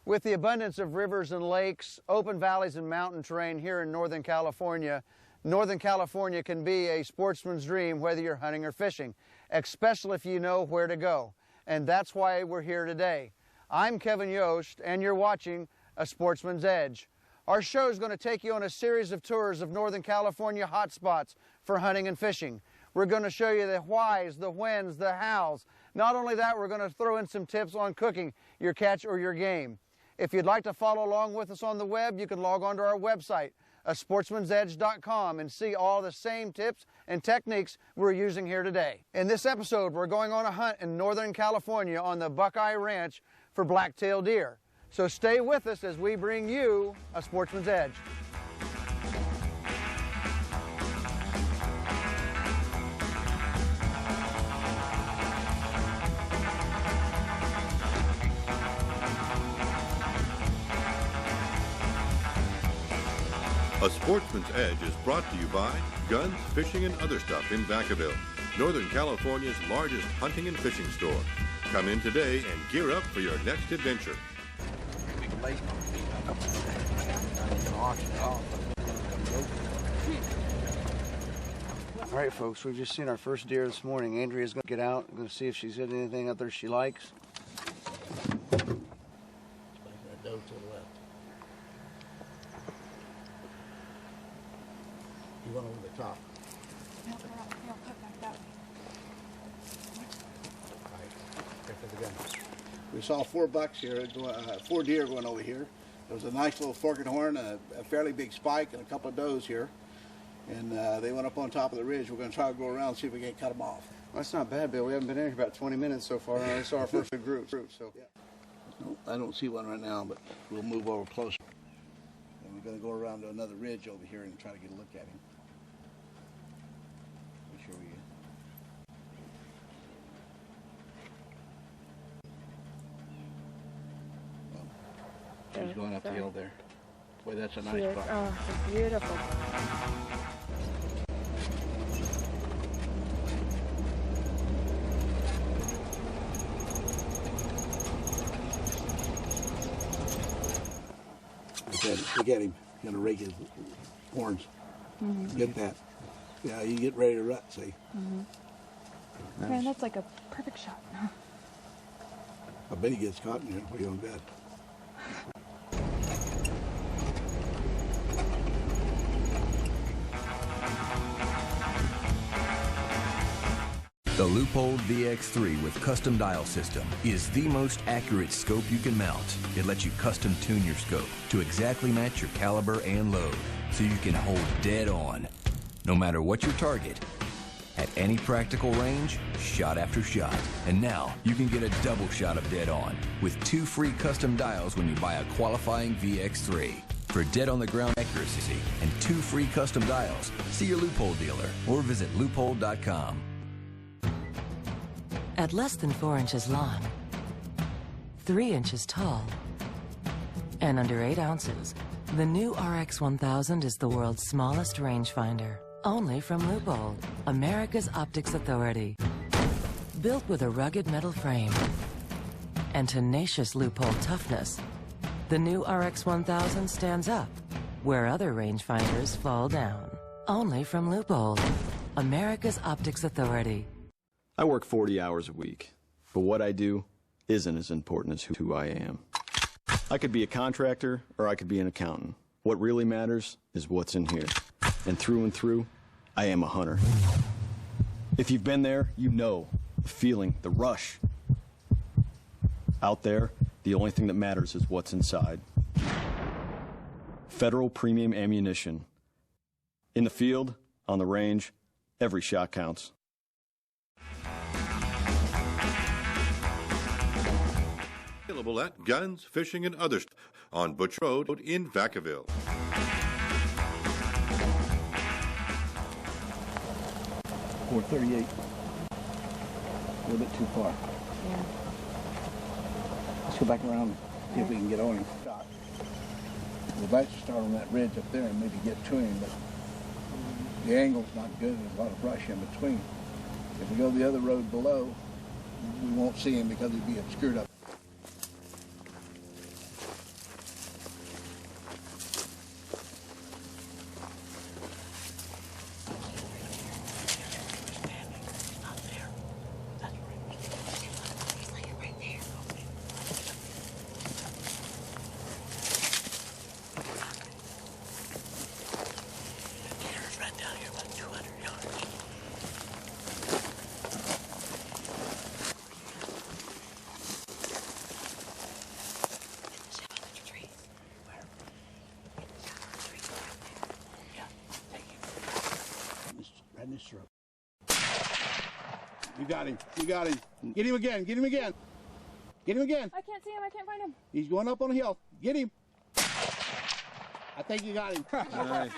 With the abundance of rivers and lakes, open valleys and mountain terrain here in Northern California can be a sportsman's dream whether you're hunting or fishing, especially if you know where to go. And that's why we're here today. I'm Kevin Yost, and you're watching A Sportsman's Edge. Our show is going to take you on a series of tours of Northern California hotspots for hunting and fishing. We're going to show you the whys, the whens, the hows. Not only that, we're going to throw in some tips on cooking your catch or your game. If you'd like to follow along with us on the web, you can log on to our website, asportsmansedge.com, and see all the same tips and techniques we're using here today. In this episode, we're going on a hunt in Northern California on the Buckeye Ranch for blacktail deer. So stay with us as we bring you A Sportsman's Edge. A Sportsman's Edge is brought to you by Guns, Fishing, and Other Stuff in Vacaville, Northern California's largest hunting and fishing store. Come in today and gear up for your next adventure. All right, folks, we've just seen our first deer this morning. Andrea's going to get out. I'm going to see if she's hit anything out there she likes. You went over the top. No, he'll cut back that way. We saw 4 bucks here, 4 deer going over here. There was a nice little forked horn, a fairly big spike, and a couple of does here. And they went up on top of the ridge. We're going to try to go around and see if we can't cut them off. Well, that's not bad, Bill. We haven't been in here about 20 minutes so far, and I saw our first group. So. Yeah. No, I don't see one right now, but we'll move over closer. And we're going to go around to another ridge over here and try to get a look at him. Make sure we... She's going up the hill there. Boy, that's a nice buck. Oh, it's beautiful. Look at him. He's gonna rake his horns. Mm-hmm. Get that. Yeah, you get ready to rut, see? Mm-hmm. Man, that's like a perfect shot. I bet he gets caught in here. What do you want to bet? The Leupold VX3 with custom dial system is the most accurate scope you can mount. It lets you custom tune your scope to exactly match your caliber and load, so you can hold dead on, no matter what your target, at any practical range, shot after shot. And now you can get a double shot of dead on with 2 free custom dials when you buy a qualifying VX3. For dead on the ground accuracy and 2 free custom dials, see your Leupold dealer or visit leupold.com. At less than 4 inches long, 3 inches tall, and under 8 ounces, the new RX-1000 is the world's smallest rangefinder. Only from Leupold, America's optics authority. Built with a rugged metal frame and tenacious Leupold toughness, the new RX-1000 stands up where other rangefinders fall down. Only from Leupold, America's optics authority. I work 40 hours a week, but what I do isn't as important as who I am. I could be a contractor or I could be an accountant. What really matters is what's in here. And through, I am a hunter. If you've been there, you know the feeling, the rush. Out there, the only thing that matters is what's inside. Federal premium ammunition. In the field, on the range, every shot counts. Available at Guns, Fishing, and Other Stuff on Butch Road in Vacaville. 438. A little bit too far. Yeah. Let's go back around and see if we can get on him. We'd like to start on that ridge up there and maybe get to him, but the angle's not good. There's a lot of brush in between. If we go the other road below, we won't see him because he'd be obscured up. got him. You got him. Get him again. Get him again. Get him again. I can't see him. I can't find him. He's going up on the hill. Get him. I think you got him. Nice.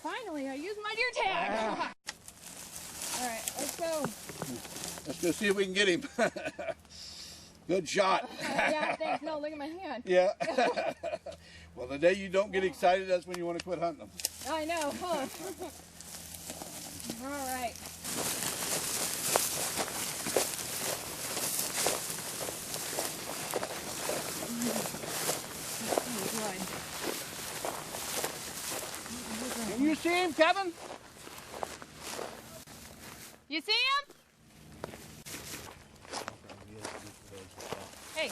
Finally, I used my deer tag. All right, let's go. Let's go see if we can get him. Good shot. Yeah, thanks. No, look at my hand. Yeah. Well, the day you don't get excited, that's when you want to quit hunting them. I know, huh? All right. Can you see him, Kevin? You see him? Hey.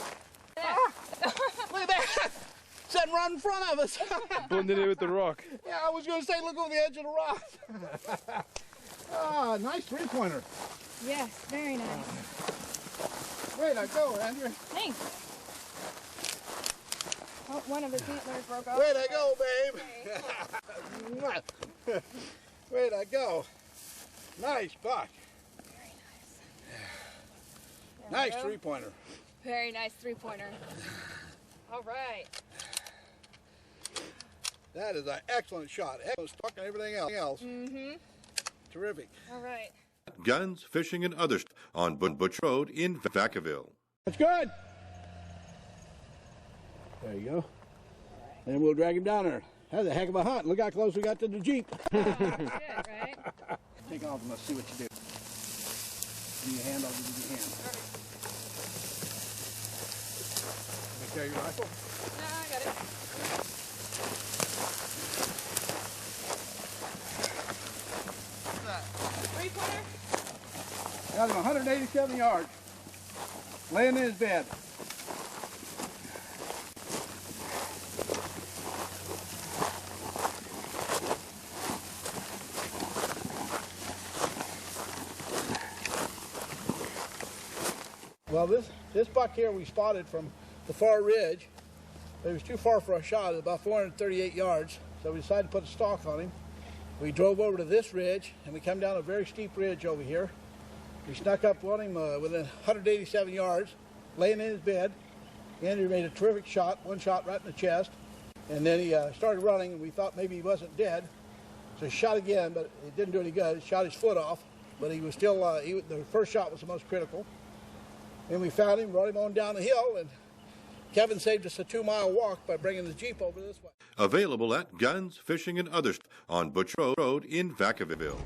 Look at that. Sitting right in front of us. Blended in with the rock. Yeah, I was going to say, look over the edge of the rock. Ah, nice three-pointer. Yes, very nice. Way to go, Andrew. Thanks. Oh, one of his antlers broke off. Way to go, babe. Way to go. Nice buck. Very nice. Nice three-pointer. Very nice three-pointer. All right. That is an excellent shot. Excellent stock and everything else. Mm-hmm. Terrific. All right. Guns, fishing, and other stuff on Butch Road in Vacaville. That's good. There you go. And we'll drag him down there. That's a heck of a hunt. Look how close we got to the Jeep. Shit, right? Take off and let's see what you do. Give me a hand, I'll give you a hand. Let me carry your rifle. No, I got it. What's that? Three-pointer? Got him 187 yards. Laying in his bed. Well, this buck here we spotted from the far ridge. It was too far for a shot, about 438 yards, so we decided to put a stalk on him. We drove over to this ridge, and we come down a very steep ridge over here. We snuck up on him within 187 yards, laying in his bed. Andrew made a terrific shot, one shot right in the chest, and then he started running, and we thought maybe he wasn't dead. So he shot again, but it didn't do any good. He shot his foot off, but he was still, the first shot was the most critical. And we found him, brought him on down the hill, and Kevin saved us a 2-mile walk by bringing the Jeep over this way. Available at Guns, Fishing, and Other Stuff on Butch Road in Vacaville.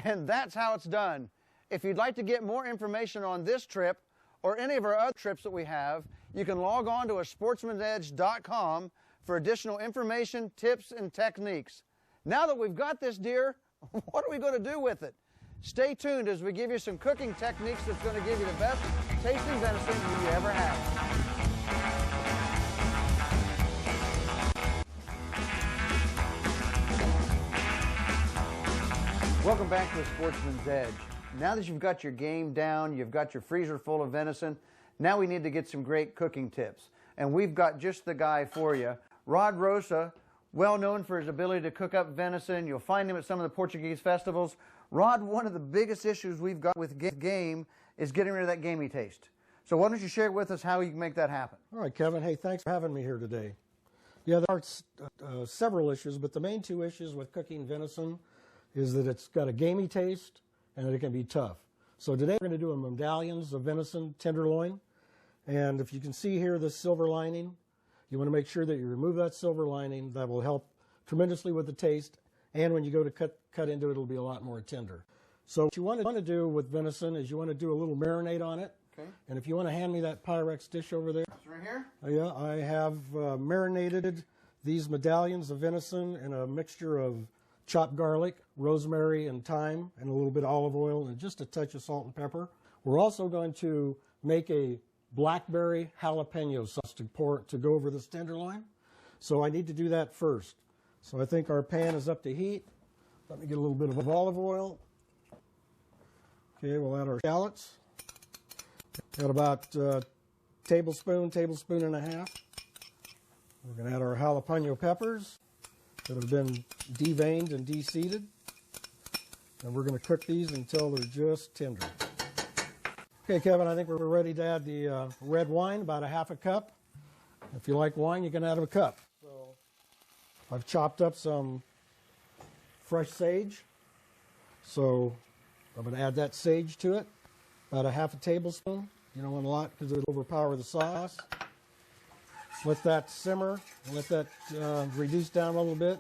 And that's how it's done. If you'd like to get more information on this trip or any of our other trips that we have, you can log on to sportsmansedge.com for additional information, tips, and techniques. Now that we've got this deer, what are we going to do with it? Stay tuned as we give you some cooking techniques that's going to give you the best tasting venison you ever had. Welcome back to the Sportsman's Edge. Now that you've got your game down, you've got your freezer full of venison, now we need to get some great cooking tips. And we've got just the guy for you. Rod Rosa, well known for his ability to cook up venison. You'll find him at some of the Portuguese festivals. Rod, one of the biggest issues we've got with game is getting rid of that gamey taste. So why don't you share with us how you can make that happen? All right, Kevin. Hey, thanks for having me here today. Yeah, there are several issues, but the main two issues with cooking venison is that it's got a gamey taste and that it can be tough. So today we're going to do a medallions of venison tenderloin. And if you can see here the silver lining, you want to make sure that you remove that silver lining. That will help tremendously with the taste. And when you go to cut into it, it'll be a lot more tender. So what you want to do with venison is you want to do a little marinade on it. Okay. And if you want to hand me that Pyrex dish over there. It's right here? Yeah, I have marinated these medallions of venison in a mixture of chopped garlic, rosemary, and thyme, and a little bit of olive oil, and just a touch of salt and pepper. We're also going to make a blackberry jalapeno sauce to go over this tenderloin. So I need to do that first. So I think our pan is up to heat. Let me get a little bit of olive oil. Okay, we'll add our shallots. Add about tablespoon and a half. We're going to add our jalapeno peppers that have been deveined and de-seeded. And we're going to cook these until they're just tender. Okay, Kevin, I think we're ready to add the red wine, about a half a cup. If you like wine, you can add a cup. So I've chopped up some fresh sage. So I'm going to add that sage to it, about a half a tablespoon. You don't want a lot because it'll overpower the sauce. Let that simmer, let that reduce down a little bit.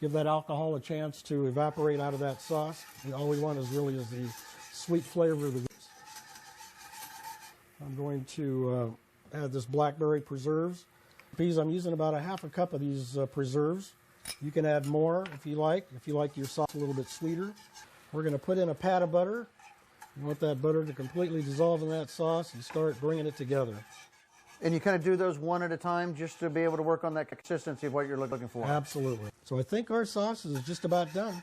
Give that alcohol a chance to evaporate out of that sauce. And all we want is really the sweet flavor of the. I'm going to add this blackberry preserves. I'm using about a half a cup of these preserves. You can add more if you like your sauce a little bit sweeter. We're going to put in a pat of butter. You want that butter to completely dissolve in that sauce and start bringing it together. And you kind of do those one at a time just to be able to work on that consistency of what you're looking for. Absolutely. So I think our sauce is just about done.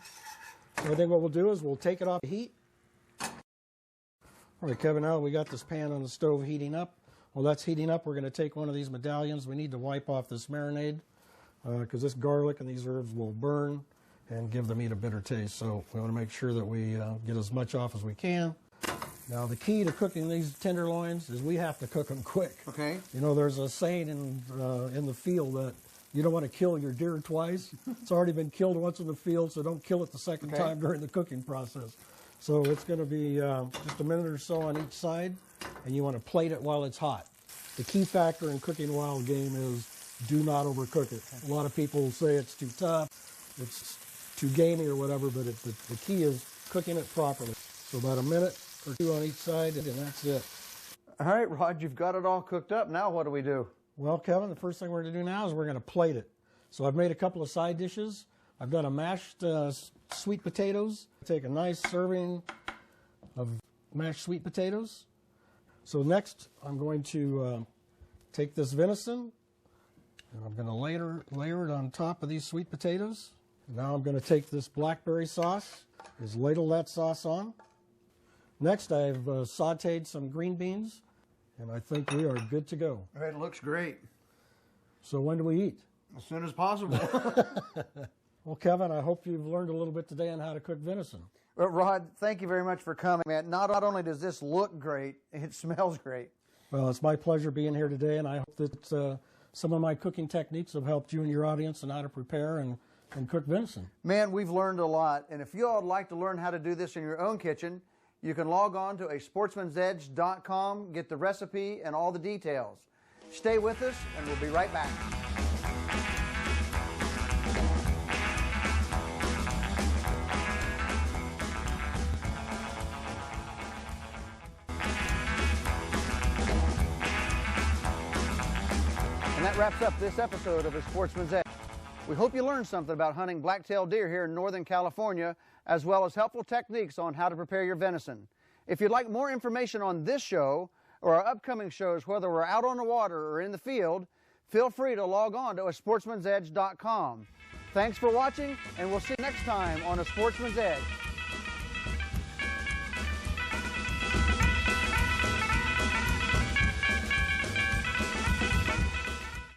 So I think what we'll do is we'll take it off the heat. All right, Kevin, now we got this pan on the stove heating up. While that's heating up, we're going to take one of these medallions. We need to wipe off this marinade because this garlic and these herbs will burn and give the meat a bitter taste. So we want to make sure that we get as much off as we can. Now, the key to cooking these tenderloins is we have to cook them quick. Okay. You know, there's a saying in the field that you don't want to kill your deer twice. It's already been killed once in the field, so don't kill it the second time during the cooking process. So it's going to be just a minute or so on each side, and you want to plate it while it's hot. The key factor in cooking wild game is do not overcook it. A lot of people say it's too tough, it's too gamey or whatever, but the key is cooking it properly. So about a minute or two on each side, and that's it. All right, Rod, you've got it all cooked up. Now what do we do? Well, Kevin, the first thing we're going to do now is we're going to plate it. So I've made a couple of side dishes. I've done a mashed sweet potatoes. Take a nice serving of mashed sweet potatoes. So next, I'm going to take this venison, and I'm going to layer it on top of these sweet potatoes. Now I'm going to take this blackberry sauce, just ladle that sauce on. Next, I've sauteed some green beans, and I think we are good to go. All right, it looks great. So when do we eat? As soon as possible. Well, Kevin, I hope you've learned a little bit today on how to cook venison. Well, Rod, thank you very much for coming, man. Not only does this look great, it smells great. Well, it's my pleasure being here today, and I hope that some of my cooking techniques have helped you and your audience on how to prepare and cook venison. Man, we've learned a lot, and if you all would like to learn how to do this in your own kitchen, you can log on to sportsmansedge.com, get the recipe and all the details. Stay with us, and we'll be right back. And that wraps up this episode of A Sportsman's Edge. We hope you learned something about hunting blacktail deer here in Northern California, as well as helpful techniques on how to prepare your venison. If you'd like more information on this show or our upcoming shows, whether we're out on the water or in the field, feel free to log on to sportsmansedge.com. Thanks for watching, and we'll see you next time on A Sportsman's Edge.